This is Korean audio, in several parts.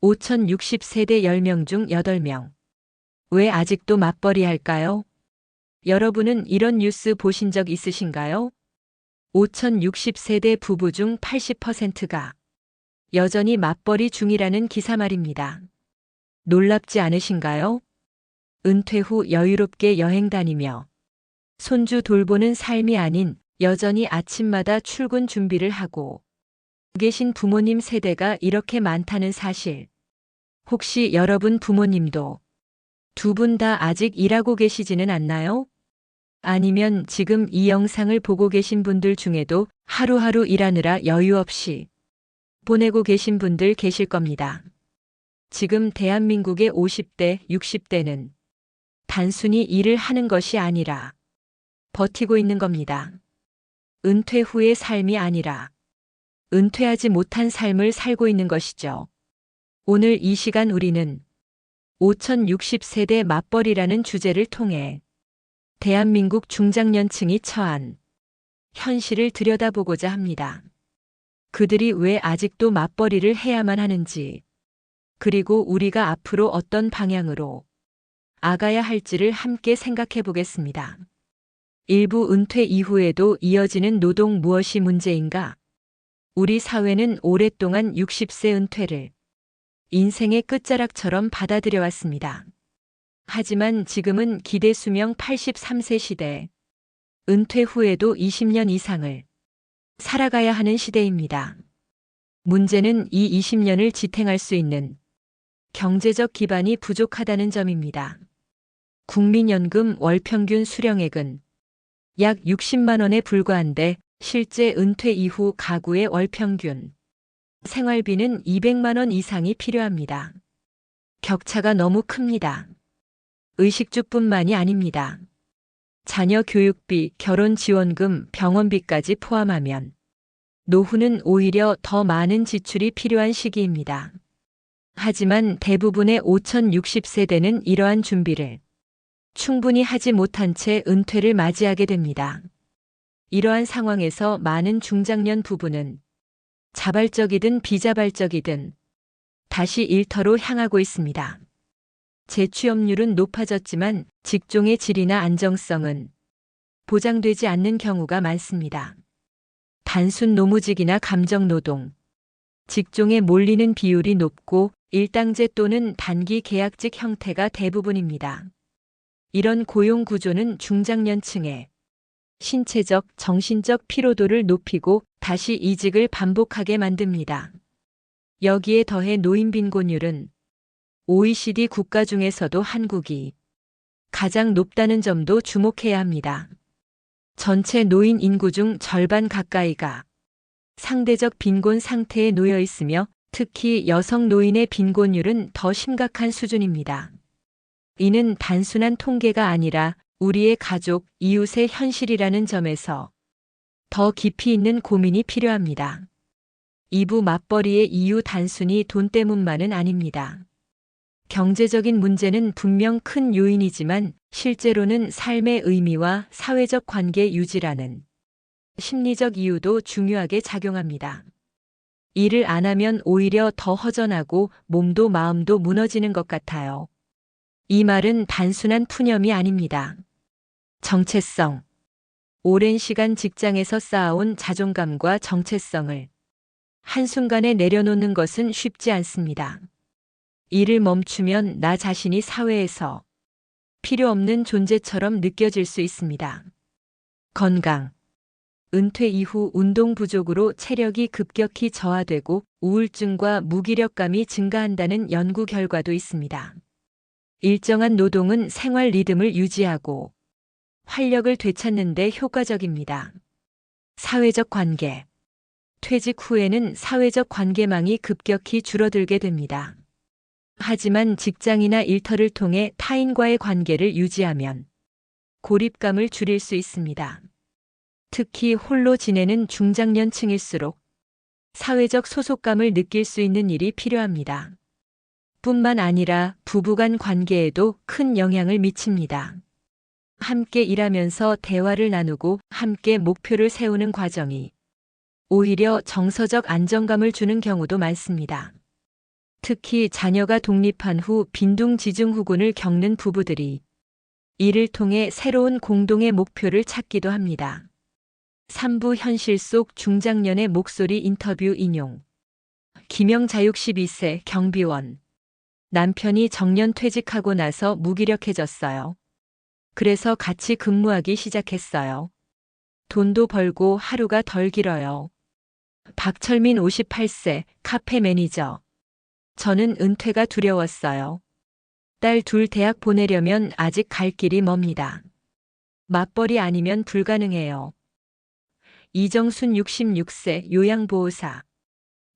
5060세대 10명 중 8명. 왜 아직도 맞벌이 할까요? 여러분은 이런 뉴스 보신 적 있으신가요? 5060세대 부부 중 80%가 여전히 맞벌이 중이라는 기사 말입니다. 놀랍지 않으신가요? 은퇴 후 여유롭게 여행 다니며 손주 돌보는 삶이 아닌 여전히 아침마다 출근 준비를 하고 계신 부모님 세대가 이렇게 많다는 사실. 혹시 여러분 부모님도 두 분 다 아직 일하고 계시지는 않나요? 아니면 지금 이 영상을 보고 계신 분들 중에도 하루하루 일하느라 여유 없이 보내고 계신 분들 계실 겁니다. 지금 대한민국의 50대, 60대는 단순히 일을 하는 것이 아니라 버티고 있는 겁니다. 은퇴 후의 삶이 아니라 은퇴하지 못한 삶을 살고 있는 것이죠. 오늘 이 시간 우리는 5060세대 맞벌이라는 주제를 통해 대한민국 중장년층이 처한 현실을 들여다보고자 합니다. 그들이 왜 아직도 맞벌이를 해야만 하는지, 그리고 우리가 앞으로 어떤 방향으로 아가야 할지를 함께 생각해 보겠습니다. 일부 은퇴 이후에도 이어지는 노동 무엇이 문제인가? 우리 사회는 오랫동안 60세 은퇴를 인생의 끝자락처럼 받아들여 왔습니다. 하지만 지금은 기대 수명 83세 시대, 은퇴 후에도 20년 이상을 살아가야 하는 시대입니다. 문제는 이 20년을 지탱할 수 있는 경제적 기반이 부족하다는 점입니다. 국민연금 월평균 수령액은 약 60만 원에 불과한데 실제 은퇴 이후 가구의 월평균 생활비는 200만 원 이상이 필요합니다. 격차가 너무 큽니다. 의식주뿐만이 아닙니다. 자녀 교육비, 결혼 지원금, 병원비까지 포함하면 노후는 오히려 더 많은 지출이 필요한 시기입니다. 하지만 대부분의 5060세대는 이러한 준비를 충분히 하지 못한 채 은퇴를 맞이하게 됩니다. 이러한 상황에서 많은 중장년 부부는 자발적이든 비자발적이든 다시 일터로 향하고 있습니다. 재취업률은 높아졌지만 직종의 질이나 안정성은 보장되지 않는 경우가 많습니다. 단순 노무직이나 감정노동, 직종에 몰리는 비율이 높고 일당제 또는 단기 계약직 형태가 대부분입니다. 이런 고용 구조는 중장년층의 신체적, 정신적 피로도를 높이고 다시 이직을 반복하게 만듭니다. 여기에 더해 노인 빈곤율은 OECD 국가 중에서도 한국이 가장 높다는 점도 주목해야 합니다. 전체 노인 인구 중 절반 가까이가 상대적 빈곤 상태에 놓여 있으며 특히 여성 노인의 빈곤율은 더 심각한 수준입니다. 이는 단순한 통계가 아니라 우리의 가족, 이웃의 현실이라는 점에서 더 깊이 있는 고민이 필요합니다. 2부 맞벌이의 이유 단순히 돈 때문만은 아닙니다. 경제적인 문제는 분명 큰 요인이지만 실제로는 삶의 의미와 사회적 관계 유지라는 심리적 이유도 중요하게 작용합니다. 일을 안 하면 오히려 더 허전하고 몸도 마음도 무너지는 것 같아요. 이 말은 단순한 푸념이 아닙니다. 정체성. 오랜 시간 직장에서 쌓아온 자존감과 정체성을 한순간에 내려놓는 것은 쉽지 않습니다. 일을 멈추면 나 자신이 사회에서 필요 없는 존재처럼 느껴질 수 있습니다. 건강. 은퇴 이후 운동 부족으로 체력이 급격히 저하되고 우울증과 무기력감이 증가한다는 연구 결과도 있습니다. 일정한 노동은 생활 리듬을 유지하고 활력을 되찾는 데 효과적입니다. 사회적 관계. 퇴직 후에는 사회적 관계망이 급격히 줄어들게 됩니다. 하지만 직장이나 일터를 통해 타인과의 관계를 유지하면 고립감을 줄일 수 있습니다. 특히 홀로 지내는 중장년층일수록 사회적 소속감을 느낄 수 있는 일이 필요합니다. 뿐만 아니라 부부간 관계에도 큰 영향을 미칩니다. 함께 일하면서 대화를 나누고 함께 목표를 세우는 과정이 오히려 정서적 안정감을 주는 경우도 많습니다. 특히 자녀가 독립한 후 빈둥지중후군을 겪는 부부들이 이를 통해 새로운 공동의 목표를 찾기도 합니다. 3부 현실 속 중장년의 목소리 인터뷰 인용. 김영자육 12세 경비원. 남편이 정년 퇴직하고 나서 무기력해졌어요. 그래서 같이 근무하기 시작했어요. 돈도 벌고 하루가 덜 길어요. 박철민 58세 카페 매니저. 저는 은퇴가 두려웠어요. 딸 둘 대학 보내려면 아직 갈 길이 멉니다. 맞벌이 아니면 불가능해요. 이정순 66세 요양보호사.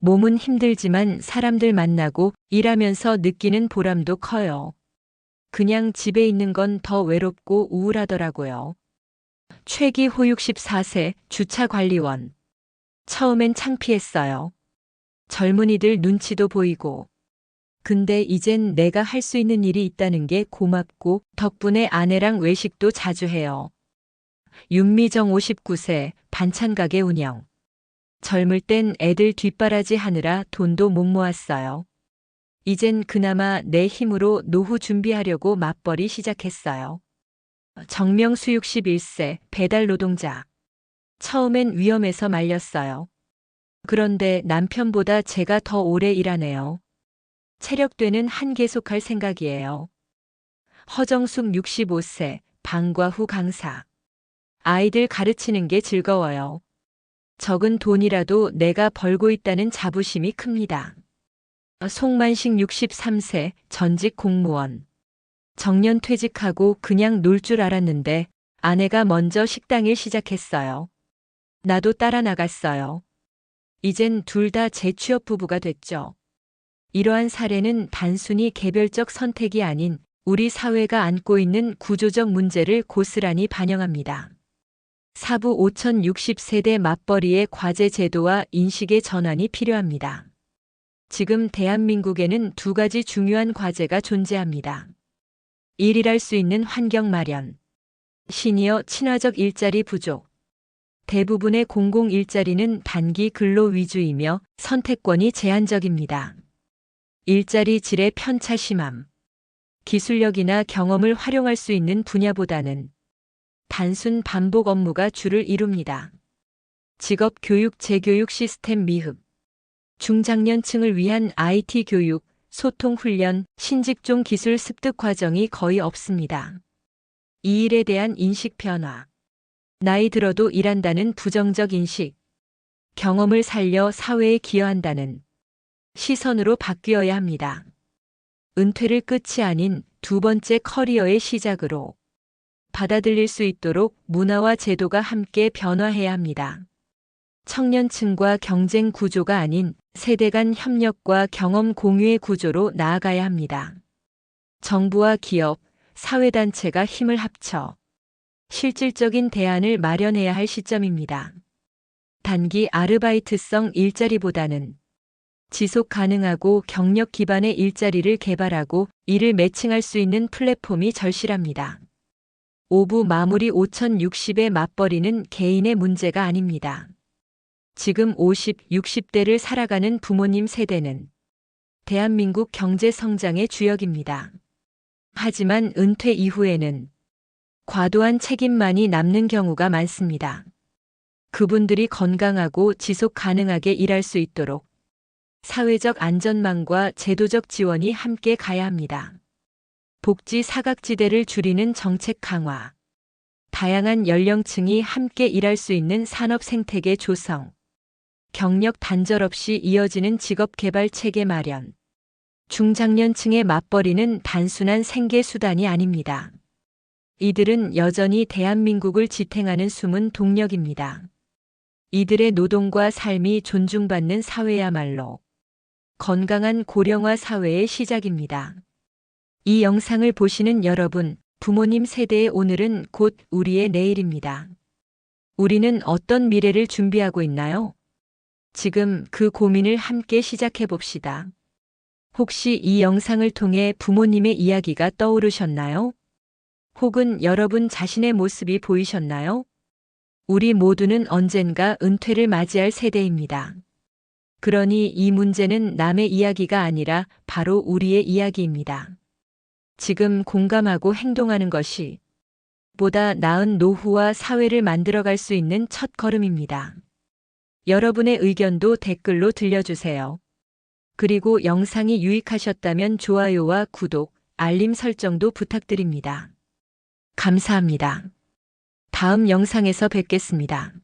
몸은 힘들지만 사람들 만나고 일하면서 느끼는 보람도 커요. 그냥 집에 있는 건 더 외롭고 우울하더라고요. 최기호 64세 주차관리원. 처음엔 창피했어요. 젊은이들 눈치도 보이고. 근데 이젠 내가 할 수 있는 일이 있다는 게 고맙고 덕분에 아내랑 외식도 자주 해요. 윤미정 59세 반찬 가게 운영. 젊을 땐 애들 뒷바라지 하느라 돈도 못 모았어요. 이젠 그나마 내 힘으로 노후 준비하려고 맞벌이 시작했어요. 정명수 61세 배달 노동자. 처음엔 위험해서 말렸어요. 그런데 남편보다 제가 더 오래 일하네요. 체력되는 한 계속할 생각이에요. 허정숙 65세 방과 후 강사. 아이들 가르치는 게 즐거워요. 적은 돈이라도 내가 벌고 있다는 자부심이 큽니다. 송만식 63세 전직 공무원. 정년 퇴직하고 그냥 놀 줄 알았는데 아내가 먼저 식당일 시작했어요. 나도 따라 나갔어요. 이젠 둘 다 재취업 부부가 됐죠. 이러한 사례는 단순히 개별적 선택이 아닌 우리 사회가 안고 있는 구조적 문제를 고스란히 반영합니다. 사부 5060세대 맞벌이의 과제 제도와 인식의 전환이 필요합니다. 지금 대한민국에는 두 가지 중요한 과제가 존재합니다. 일할 수 있는 환경 마련. 시니어 친화적 일자리 부족. 대부분의 공공 일자리는 단기 근로 위주이며 선택권이 제한적입니다. 일자리 질의 편차 심함. 기술력이나 경험을 활용할 수 있는 분야보다는 단순 반복 업무가 주를 이룹니다. 직업 교육 재교육 시스템 미흡. 중장년층을 위한 IT 교육, 소통 훈련, 신직종 기술 습득 과정이 거의 없습니다. 이 일에 대한 인식 변화. 나이 들어도 일한다는 부정적 인식. 경험을 살려 사회에 기여한다는 시선으로 바뀌어야 합니다. 은퇴를 끝이 아닌 두 번째 커리어의 시작으로 받아들일 수 있도록 문화와 제도가 함께 변화해야 합니다. 청년층과 경쟁 구조가 아닌 세대 간 협력과 경험 공유의 구조로 나아가야 합니다. 정부와 기업, 사회단체가 힘을 합쳐 실질적인 대안을 마련해야 할 시점입니다. 단기 아르바이트성 일자리보다는 지속 가능하고 경력 기반의 일자리를 개발하고 이를 매칭할 수 있는 플랫폼이 절실합니다. 5부 마무리 5060의 맞벌이는 개인의 문제가 아닙니다. 지금 50, 60대를 살아가는 부모님 세대는 대한민국 경제 성장의 주역입니다. 하지만 은퇴 이후에는 과도한 책임만이 남는 경우가 많습니다. 그분들이 건강하고 지속 가능하게 일할 수 있도록 사회적 안전망과 제도적 지원이 함께 가야 합니다. 복지 사각지대를 줄이는 정책 강화. 다양한 연령층이 함께 일할 수 있는 산업 생태계 조성. 경력 단절 없이 이어지는 직업 개발 체계 마련. 중장년층의 맞벌이는 단순한 생계 수단이 아닙니다. 이들은 여전히 대한민국을 지탱하는 숨은 동력입니다. 이들의 노동과 삶이 존중받는 사회야말로 건강한 고령화 사회의 시작입니다. 이 영상을 보시는 여러분, 부모님 세대의 오늘은 곧 우리의 내일입니다. 우리는 어떤 미래를 준비하고 있나요? 지금 그 고민을 함께 시작해 봅시다. 혹시 이 영상을 통해 부모님의 이야기가 떠오르셨나요? 혹은 여러분 자신의 모습이 보이셨나요? 우리 모두는 언젠가 은퇴를 맞이할 세대입니다. 그러니 이 문제는 남의 이야기가 아니라 바로 우리의 이야기입니다. 지금 공감하고 행동하는 것이 보다 나은 노후와 사회를 만들어갈 수 있는 첫 걸음입니다. 여러분의 의견도 댓글로 들려주세요. 그리고 영상이 유익하셨다면 좋아요와 구독, 알림 설정도 부탁드립니다. 감사합니다. 다음 영상에서 뵙겠습니다.